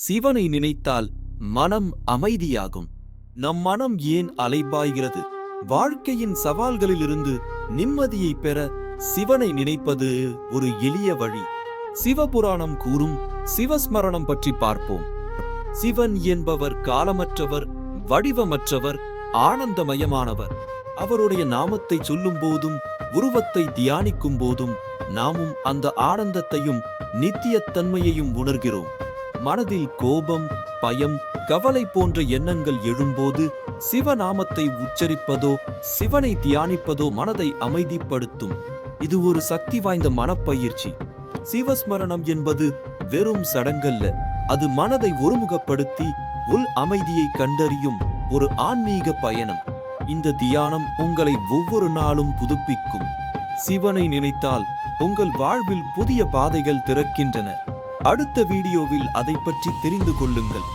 சிவனை நினைத்தால் மனம் அமைதியாகும். நம் மனம் ஏன் அலைபாய்கிறது? வாழ்க்கையின் சவால்களிலிருந்து நிம்மதியை பெற சிவனை நினைப்பது ஒரு எளிய வழி. சிவபுராணம் கூறும் சிவஸ்மரணம் பற்றி பார்ப்போம். சிவன் என்பவர் காலமற்றவர், வடிவமற்றவர், ஆனந்தமயமானவர். அவருடைய நாமத்தை சொல்லும் போதும் உருவத்தை தியானிக்கும் போதும் நாமும் அந்த ஆனந்தத்தையும் நித்தியத்தன்மையையும் உணர்கிறோம். மனதில் கோபம், பயம், கவலை போன்ற எண்ணங்கள் எழும்போது சிவநாமத்தை உச்சரிப்பதோ சிவனை தியானிப்பதோ மனதை அமைதிப்படுத்தும். இது ஒரு சக்தி வாய்ந்த மனப்பயிற்சி. சிவஸ்மரணம் என்பது வெறும் சடங்கல்ல, அது மனதை ஒருமுகப்படுத்தி உள் அமைதியை கண்டறியும் ஒரு ஆன்மீக பயணம். இந்த தியானம் உங்களை ஒவ்வொரு நாளும் புதுப்பிக்கும். சிவனை நினைத்தால் உங்கள் வாழ்வில் புதிய பாதைகள் திறக்கின்றன. அடுத்த வீடியோவில் அதை பற்றி தெரிந்து கொள்ளுங்கள்.